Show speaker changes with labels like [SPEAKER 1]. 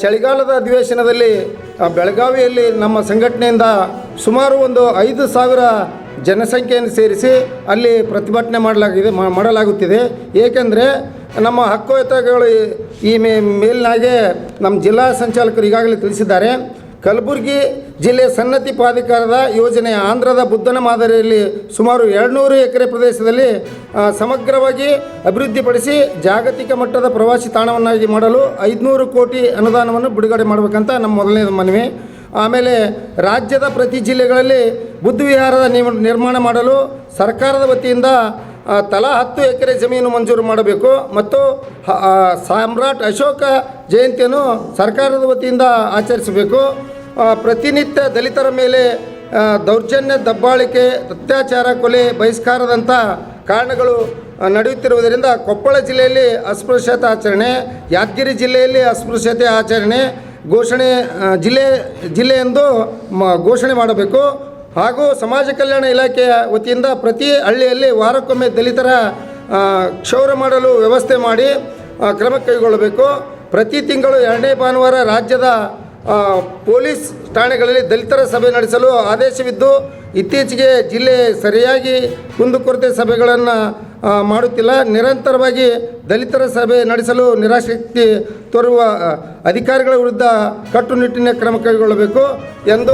[SPEAKER 1] ಚಳಿಗಾಲದ ಅಧಿವೇಶನದಲ್ಲಿ ಬೆಳಗಾವಿಯಲ್ಲಿ ನಮ್ಮ ಸಂಘಟನೆಯಿಂದ ಸುಮಾರು ಒಂದು 5,000 ಜನಸಂಖ್ಯೆಯನ್ನು ಸೇರಿಸಿ ಅಲ್ಲಿ ಪ್ರತಿಭಟನೆ ಮಾಡಲಾಗುತ್ತಿದೆ. ಏಕೆಂದರೆ ನಮ್ಮ ಹಕ್ಕುಹಿತಗಳು ಈ ಮೇಲಿನಾಗೆ ನಮ್ಮ ಜಿಲ್ಲಾ ಸಂಚಾಲಕರು ಈಗಾಗಲೇ ತಿಳಿಸಿದ್ದಾರೆ. ಕಲಬುರಗಿ ಜಿಲ್ಲೆ ಸನ್ನತಿ ಪ್ರಾಧಿಕಾರದ ಯೋಜನೆ ಆಂಧ್ರದ ಬುದ್ಧನ ಮಾದರಿಯಲ್ಲಿ ಸುಮಾರು 200 ಎಕರೆ ಪ್ರದೇಶದಲ್ಲಿ ಸಮಗ್ರವಾಗಿ ಅಭಿವೃದ್ಧಿಪಡಿಸಿ ಜಾಗತಿಕ ಮಟ್ಟದ ಪ್ರವಾಸಿ ತಾಣವನ್ನಾಗಿ ಮಾಡಲು 500 ಕೋಟಿ ಅನುದಾನವನ್ನು ಬಿಡುಗಡೆ ಮಾಡಬೇಕಂತ ನಮ್ಮ ಮೊದಲನೇ ಮನವಿ. ಆಮೇಲೆ ರಾಜ್ಯದ ಪ್ರತಿ ಜಿಲ್ಲೆಗಳಲ್ಲಿ ಬುದ್ಧ ವಿಹಾರದ ನಿರ್ಮಾಣ ಮಾಡಲು ಸರ್ಕಾರದ ವತಿಯಿಂದ ತಲಾ 10 ಎಕರೆ ಜಮೀನು ಮಂಜೂರು ಮಾಡಬೇಕು ಮತ್ತು ಸಾಮ್ರಾಟ್ ಅಶೋಕ ಜಯಂತಿಯನ್ನು ಸರ್ಕಾರದ ವತಿಯಿಂದ ಆಚರಿಸಬೇಕು. ಪ್ರತಿನಿತ್ಯ ದಲಿತರ ಮೇಲೆ ದೌರ್ಜನ್ಯ, ದಬ್ಬಾಳಿಕೆ, ಅತ್ಯಾಚಾರ, ಕೊಲೆ, ಬಹಿಷ್ಕಾರದಂಥ ಕಾರಣಗಳು ನಡೆಯುತ್ತಿರುವುದರಿಂದ ಕೊಪ್ಪಳ ಜಿಲ್ಲೆಯಲ್ಲಿ ಅಸ್ಪೃಶ್ಯತೆ ಆಚರಣೆ, ಯಾದಗಿರಿ ಜಿಲ್ಲೆಯಲ್ಲಿ ಅಸ್ಪೃಶ್ಯತೆ ಆಚರಣೆ ಜಿಲ್ಲೆಯೆಂದು ಘೋಷಣೆ ಮಾಡಬೇಕು. ಹಾಗೂ ಸಮಾಜ ಕಲ್ಯಾಣ ಇಲಾಖೆಯ ವತಿಯಿಂದ ಪ್ರತಿ ಹಳ್ಳಿಯಲ್ಲಿ ವಾರಕ್ಕೊಮ್ಮೆ ದಲಿತರ ಕ್ಷೌರ ಮಾಡಲು ವ್ಯವಸ್ಥೆ ಮಾಡಿ ಕ್ರಮ ಕೈಗೊಳ್ಳಬೇಕು. ಪ್ರತಿ ತಿಂಗಳು 2ನೇ ಭಾನುವಾರ ರಾಜ್ಯದ ಪೊಲೀಸ್ ಠಾಣೆಗಳಲ್ಲಿ ದಲಿತರ ಸಭೆ ನಡೆಸಲು ಆದೇಶವಿದ್ದು, ಇತ್ತೀಚೆಗೆ ಜಿಲ್ಲೆ ಸರಿಯಾಗಿ ಕುಂದುಕೊರತೆ ಸಭೆಗಳನ್ನು ಮಾಡುತ್ತಿಲ್ಲ. ನಿರಂತರವಾಗಿ ದಲಿತರ ಸಭೆ ನಡೆಸಲು ನಿರಾಸಕ್ತಿ ತೋರುವ ಅಧಿಕಾರಿಗಳ ವಿರುದ್ಧ ಕಟ್ಟುನಿಟ್ಟಿನ ಕ್ರಮ ಕೈಗೊಳ್ಳಬೇಕು ಎಂದು